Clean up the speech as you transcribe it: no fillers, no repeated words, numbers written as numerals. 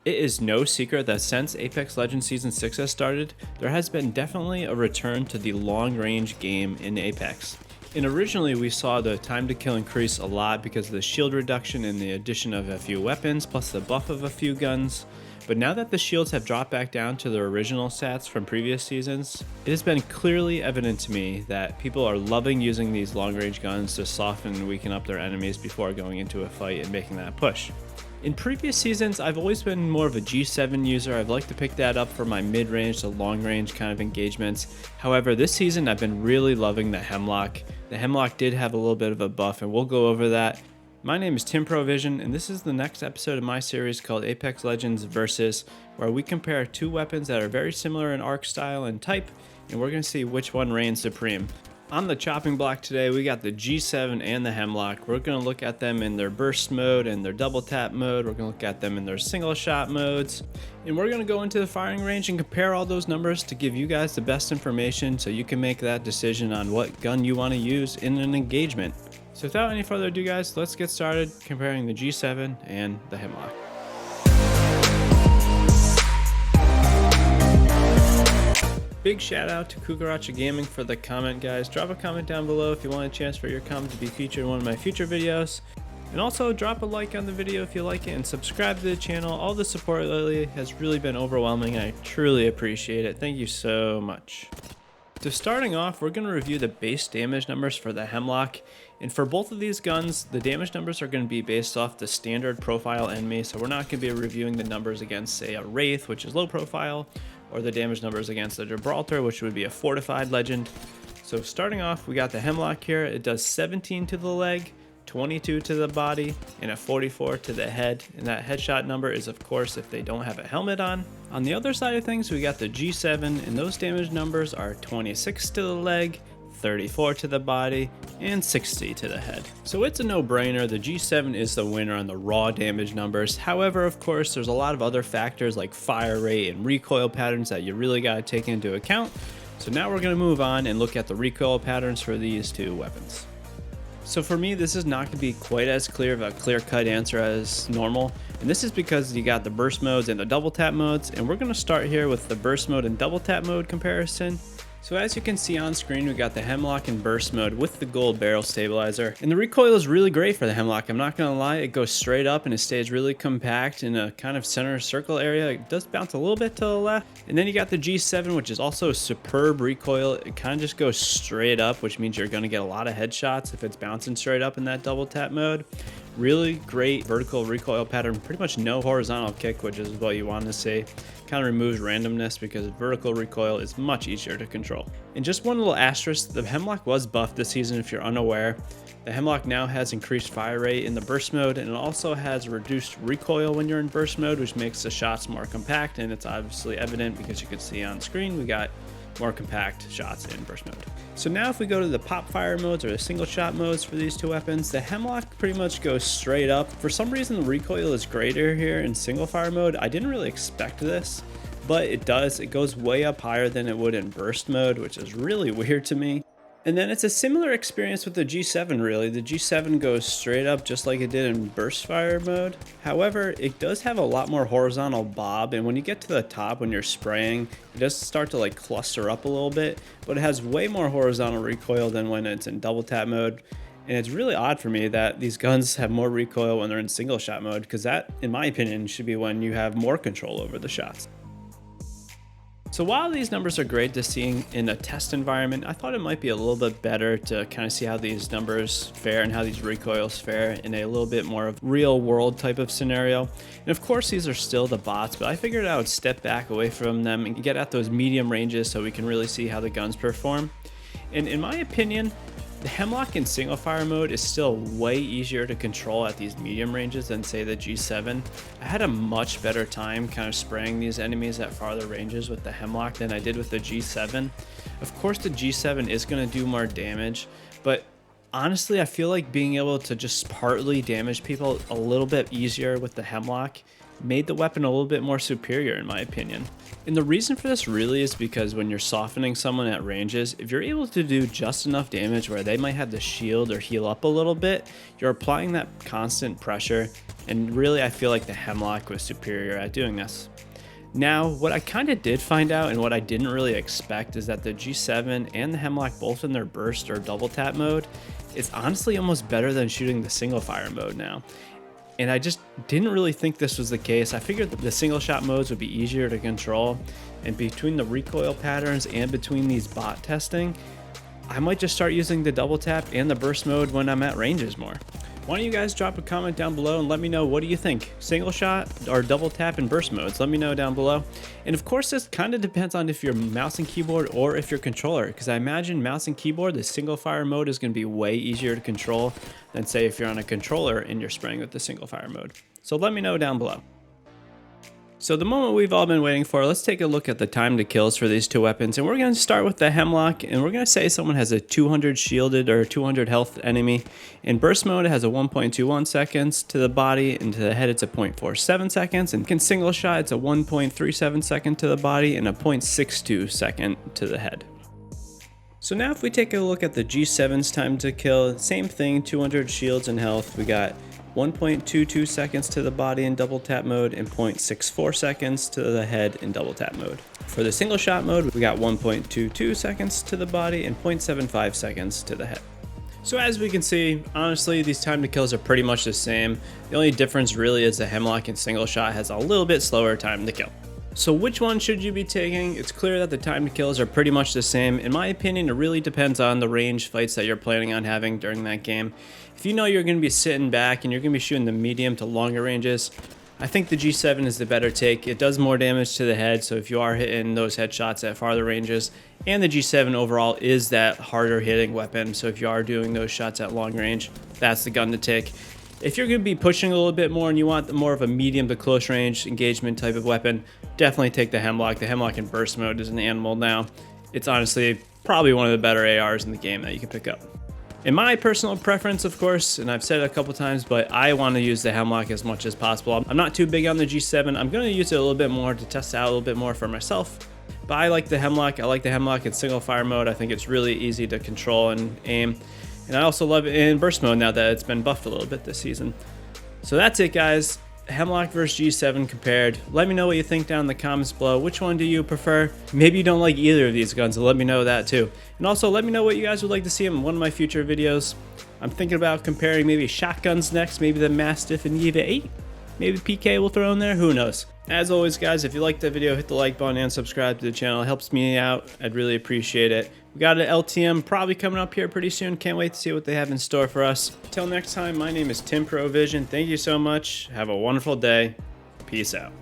It is no secret that since Apex Legends Season 6 has started, there has been definitely a return to the long-range game in Apex. And originally we saw the time to kill increase a lot because of the shield reduction and the addition of a few weapons plus the buff of a few guns. But now that the shields have dropped back down to their original stats from previous seasons, it has been clearly evident to me that people are loving using these long-range guns to soften and weaken up their enemies before going into a fight and making that push. In previous seasons, I've always been more of a G7 user. I've liked to pick that up for my mid-range to long-range kind of engagements. However, this season I've been really loving the Hemlock. The Hemlock did have a little bit of a buff, and we'll go over that. My name is TimProVision, and this is the next episode of my series called Apex Legends Versus, where we compare two weapons that are very similar in arc style and type, and we're going to see which one reigns supreme. On the chopping block today, we got the G7 and the Hemlock. We're going to look at them in their burst mode and their double tap mode. We're going to look at them in their single shot modes. And we're going to go into the firing range and compare all those numbers to give you guys the best information so you can make that decision on what gun you want to use in an engagement. So without any further ado guys, let's get started comparing the G7 and the Hemlock. Big shout out to CucarachaGaming for the comment, guys. Drop a comment down below if you want a chance for your comment to be featured in one of my future videos. And also drop a like on the video if you like it and subscribe to the channel. All the support lately has really been overwhelming and I truly appreciate it. Thank you so much. So starting off, we're going to review the base damage numbers for the Hemlock. And for both of these guns, the damage numbers are going to be based off the standard profile enemy. So we're not going to be reviewing the numbers against, say, a Wraith, which is low profile, or the damage numbers against the Gibraltar, which would be a fortified legend. So starting off, we got the Hemlock here. It does 17 to the leg, 22 to the body, and a 44 to the head. And that headshot number is, of course, if they don't have a helmet on. On the other side of things, we got the G7, and those damage numbers are 26 to the leg, 34 to the body, and 60 to the head. So it's a no-brainer. The G7 is the winner on the raw damage numbers. However, of course, there's a lot of other factors like fire rate and recoil patterns that you really got to take into account. So now we're going to move on and look at the recoil patterns for these two weapons. So for me, this is not going to be quite as clear of a clear-cut answer as normal. And this is because you got the burst modes and the double tap modes. And we're going to start here with the burst mode and double tap mode comparison. So as you can see on screen, we got the Hemlock in burst mode with the gold barrel stabilizer. And the recoil is really great for the Hemlock. I'm not going to lie, it goes straight up and it stays really compact in a kind of center circle area. It does bounce a little bit to the left. And then you got the G7, which is also superb recoil. It kind of just goes straight up, which means you're going to get a lot of headshots if it's bouncing straight up in that double tap mode. Really great vertical recoil pattern, pretty much no horizontal kick, which is what you want to see. Kind of removes randomness because vertical recoil is much easier to control. And just one little asterisk, the Hemlock was buffed this season if you're unaware. The Hemlock now has increased fire rate in the burst mode, and it also has reduced recoil when you're in burst mode, which makes the shots more compact, and it's obviously evident because you can see on screen we got more compact shots in burst mode. So now if we go to the pop fire modes or the single shot modes for these two weapons, the Hemlock pretty much goes straight up. For some reason the recoil is greater here in single fire mode. I didn't really expect this, but it does. It goes way up higher than it would in burst mode, which is really weird to me. And then it's a similar experience with the G7 really. The G7 goes straight up just like it did in burst fire mode. However, it does have a lot more horizontal bob, and when you get to the top when you're spraying, it does start to like cluster up a little bit, but it has way more horizontal recoil than when it's in double tap mode. And it's really odd for me that these guns have more recoil when they're in single shot mode, because that, in my opinion, should be when you have more control over the shots. So while these numbers are great to see in a test environment, I thought it might be a little bit better to kind of see how these numbers fare and how these recoils fare in a little bit more of real world type of scenario. And of course these are still the bots, but I figured I would step back away from them and get at those medium ranges so we can really see how the guns perform. And in my opinion, the Hemlock in single fire mode is still way easier to control at these medium ranges than say the G7. I had a much better time kind of spraying these enemies at farther ranges with the Hemlock than I did with the G7. Of course the G7 is going to do more damage, but honestly I feel like being able to just partly damage people a little bit easier with the Hemlock made the weapon a little bit more superior in my opinion. And the reason for this really is because when you're softening someone at ranges, if you're able to do just enough damage where they might have to shield or heal up a little bit, you're applying that constant pressure, and really I feel like the Hemlock was superior at doing this. Now, what I kind of did find out and what I didn't really expect is that the G7 and the Hemlock, both in their burst or double tap mode, is honestly almost better than shooting the single fire mode now. And I just didn't really think this was the case. I figured that the single shot modes would be easier to control, and between the recoil patterns and between these bot testing, I might just start using the double tap and the burst mode when I'm at ranges more. Why don't you guys drop a comment down below and let me know, what do you think? Single shot or double tap and burst modes? Let me know down below. And of course, this kind of depends on if you're mouse and keyboard or if you're controller, because I imagine mouse and keyboard, the single fire mode is going to be way easier to control than say if you're on a controller and you're spraying with the single fire mode. So let me know down below. So the moment we've all been waiting for, let's take a look at the time to kills for these two weapons. And we're going to start with the Hemlock, and we're going to say someone has a 200 shielded or 200 health enemy. In burst mode, it has a 1.21 seconds to the body, and to the head it's a 0.47 seconds. And in single shot, it's a 1.37 second to the body and a 0.62 second to the head. So now if we take a look at the G7's time to kill, same thing, 200 shields and health. We got 1.22 seconds to the body in double tap mode and 0.64 seconds to the head in double tap mode. For the single shot mode, we got 1.22 seconds to the body and 0.75 seconds to the head. So as we can see, honestly, these time to kills are pretty much the same. The only difference really is the Hemlock in single shot has a little bit slower time to kill. So which one should you be taking? It's clear that the time to kills are pretty much the same. In my opinion, it really depends on the range fights that you're planning on having during that game. If you know you're going to be sitting back and you're going to be shooting the medium to longer ranges, I think the G7 is the better take. It does more damage to the head, so if you are hitting those headshots at farther ranges, and the G7 overall is that harder hitting weapon, so if you are doing those shots at long range, that's the gun to take. If you're going to be pushing a little bit more and you want more of a medium to close range engagement type of weapon, definitely take the Hemlock. The Hemlock in burst mode is an animal now. It's honestly probably one of the better ARs in the game that you can pick up. In my personal preference, of course, and I've said it a couple times, but I want to use the Hemlock as much as possible. I'm not too big on the G7. I'm going to use it a little bit more to test it out a little bit more for myself. But I like the Hemlock. I like the Hemlock in single fire mode. I think it's really easy to control and aim. And I also love it in burst mode now that it's been buffed a little bit this season. So that's it, guys. Hemlock versus G7 compared. Let me know what you think down in the comments below. Which one do you prefer? Maybe you don't like either of these guns, so let me know that too. And also let me know what you guys would like to see in one of my future videos. I'm thinking about comparing maybe shotguns next, maybe the Mastiff and EVA 8. Maybe PK will throw in there, who knows. As always, guys, if you liked the video, hit the like button and subscribe to the channel. It helps me out. I'd really appreciate it. We got an LTM probably coming up here pretty soon. Can't wait to see what they have in store for us. Till next time, my name is TimProVision. Thank you so much. Have a wonderful day. Peace out.